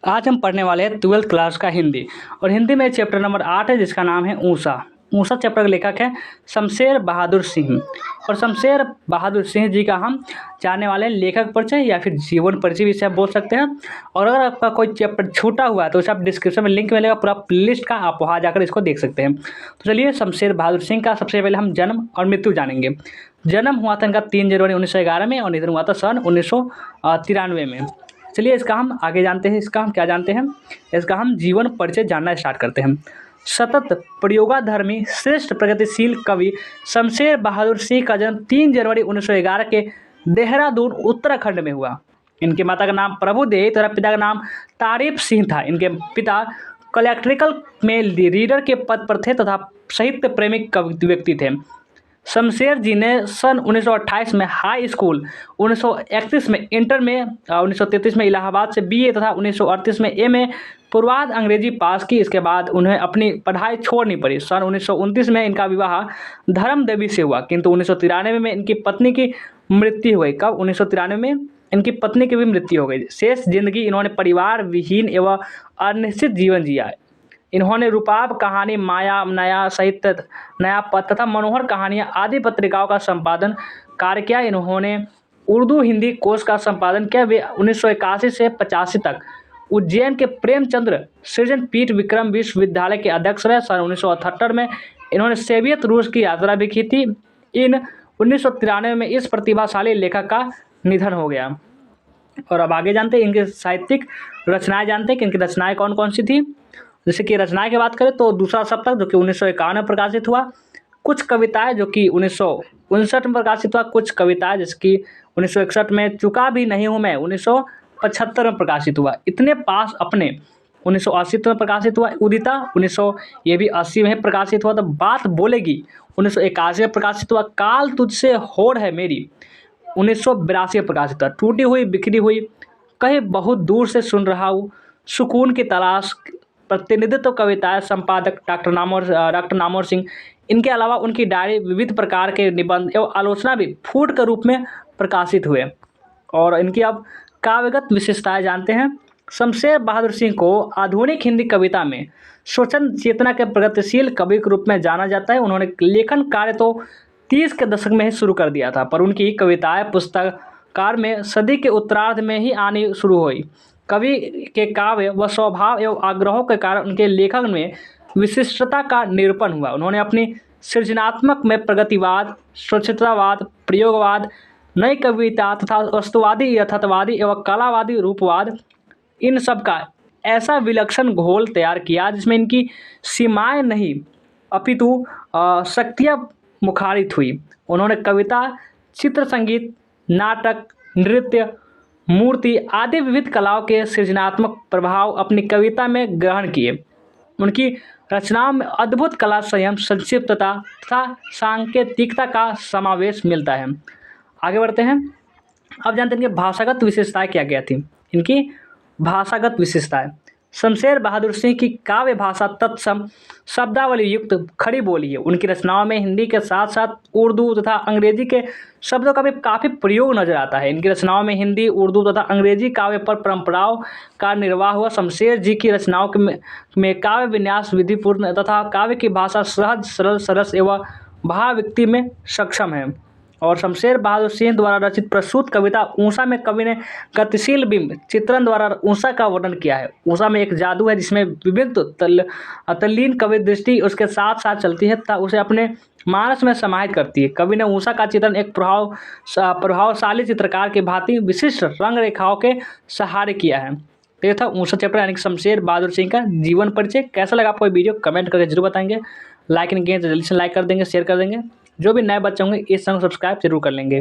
आज हम पढ़ने वाले हैं 12th क्लास का हिंदी। और हिंदी में चैप्टर नंबर 8 है जिसका नाम है ऊषा। ऊषा चैप्टर का लेखक है शमशेर बहादुर सिंह। और शमशेर बहादुर सिंह जी का हम जानने वाले हैं लेखक परिचय या फिर जीवन परिचय भी इसे आप बोल सकते हैं। और अगर आपका कोई चैप्टर छूटा हुआ है तो उसे आप डिस्क्रिप्शन में लिंक मिलेगा, पूरा प्लेलिस्ट का, आप वहाँ जाकर इसको देख सकते हैं। तो चलिए शमशेर बहादुर सिंह का सबसे पहले हम जन्म और मृत्यु जानेंगे। जन्म हुआ था इनका 3 जनवरी 1911 में और निधन हुआ था सन 1993 में। चलिए इसका हम आगे जानते हैं। इसका हम क्या जानते हैं, इसका हम जीवन परिचय जानना स्टार्ट करते हैं। सतत प्रयोगाधर्मी श्रेष्ठ प्रगतिशील कवि शमशेर बहादुर सिंह का जन्म 3 जनवरी 1911 के देहरादून उत्तराखंड में हुआ। इनके माता का नाम प्रभुदेव तथा पिता का नाम तारीफ सिंह था। इनके पिता कलेक्ट्रिकल में रीडर के पद पर थे तथा साहित्य प्रेमी व्यक्ति थे। शमशेर जी ने सन 1928 में हाई स्कूल, 1931 में इंटर में, 1933 में इलाहाबाद से बीए तथा 1938 में एमए पूर्वाध अंग्रेजी पास की। इसके बाद उन्हें अपनी पढ़ाई छोड़नी पड़ी। सन 1929 में इनका विवाह धर्म देवी से हुआ, किंतु 1993 में इनकी पत्नी की मृत्यु हो गई। कब? 1993 में इनकी पत्नी की भी मृत्यु हो गई। शेष जिंदगी इन्होंने परिवार विहीन एवं अनिश्चित जीवन जिया। इन्होंने रूपाब कहानी, माया, नया साहित्य, नया पथ तथा मनोहर कहानियाँ आदि पत्रिकाओं का संपादन कार्य किया। इन्होंने उर्दू हिंदी कोश का संपादन किया। वे 1981 से 85 तक उज्जैन के प्रेमचंद्र सृजन पीठ विक्रम विश्वविद्यालय के अध्यक्ष रहे। सन 1978 में इन्होंने सोवियत रूस की यात्रा भी की थी। इन 1993 में इस प्रतिभाशाली लेखक का निधन हो गया। और अब आगे जानते हैं इनके साहित्यिक रचनाएं, जानते हैं कि इनकी रचनाएं कौन कौन सी थी। जैसे कि रचनाएं की बात करें तो दूसरा सप्तक जो कि 1951 में प्रकाशित हुआ, कुछ कविताएं जो कि 1959 में प्रकाशित हुआ, कुछ कविताएं जैसे कि 1961 में चुका भी नहीं हूँ मैं 1975 में प्रकाशित हुआ, इतने पास अपने 1980 में प्रकाशित हुआ, उदिता 1900 ये भी 80 में प्रकाशित हुआ, तो बात बोलेगी 1981 में प्रकाशित हुआ, काल तुझसे होड़ है मेरी 1982 में प्रकाशित हुआ, टूटी हुई बिखरी हुई कहीं बहुत दूर से सुन रहा हूँ, सुकून की तलाश, प्रतिनिधित्व कविताएं, संपादक डॉक्टर नामवर सिंह। इनके अलावा उनकी डायरी, विविध प्रकार के निबंध एवं आलोचना भी फूट के रूप में प्रकाशित हुए। और इनकी अब काव्यगत विशेषताएं जानते हैं। शमशेर बहादुर सिंह को आधुनिक हिंदी कविता में स्वतंत्र चेतना के प्रगतिशील कवि के रूप में जाना जाता है। उन्होंने लेखन कार्य तो 30 के दशक में ही शुरू कर दिया था, पर उनकी कविताएं पुस्तककार में सदी के उत्तरार्ध में ही आनी शुरू हुई। कवि के काव्य व स्वभाव एवं आग्रहों के कारण उनके लेखन में विशिष्टता का निरूपण हुआ। उन्होंने अपनी सृजनात्मक में प्रगतिवाद, स्वच्छतावाद, प्रयोगवाद, नई कविता तथा वस्तुवादी, यथार्थवादी एवं कलावादी रूपवाद, इन सब का ऐसा विलक्षण घोल तैयार किया जिसमें इनकी सीमाएं नहीं अपितु शक्तियाँ मुखारित हुई। उन्होंने कविता, चित्र, संगीत, नाटक, नृत्य, मूर्ति आदि विविध कलाओं के सृजनात्मक प्रभाव अपनी कविता में ग्रहण किए। उनकी रचनाओं में अद्भुत कला, संयम, संक्षिप्तता तथा सांकेतिकता का समावेश मिलता है। आगे बढ़ते हैं। अब जानते हैं इनकी भाषागत विशेषताएं क्या क्या थी। इनकी भाषागत विशेषताएं, शमशेर बहादुर सिंह की काव्य भाषा तत्सम शब्दावली युक्त खड़ी बोली है। उनकी रचनाओं में हिंदी के साथ साथ उर्दू तथा अंग्रेजी के शब्दों का भी काफ़ी प्रयोग नजर आता है। इनकी रचनाओं में हिंदी, उर्दू तथा अंग्रेजी काव्य पर परंपराओं का निर्वाह हुआ। शमशेर जी की रचनाओं में काव्य विन्यास विधिपूर्ण तथा काव्य की भाषा सहज, सरल, सरस एवं भावाभिव्यक्ति में सक्षम है। और शमशेर बहादुर सिंह द्वारा रचित प्रस्तुत कविता ऊषा में कवि ने गतिशील बिंब चित्रण द्वारा ऊषा का वर्णन किया है। ऊषा में एक जादू है जिसमें विभिन्न तल्लीन कवि दृष्टि उसके साथ साथ चलती है तथा उसे अपने मानस में समाहित करती है। कवि ने ऊषा का चित्रण एक प्रभावशाली चित्रकार की भांति विशिष्ट रंग रेखाओं के सहारे किया है। तो ये था ऊषा चैप्टर यानी कि शमशेर बहादुर सिंह का जीवन परिचय। कैसा लगा आपको वीडियो कमेंट करके जरूर बताएंगे। लाइक नहीं किए तो जल्दी से लाइक कर देंगे, शेयर कर देंगे। जो भी नए बच्चे होंगे इस चैनल को सब्सक्राइब जरूर कर लेंगे।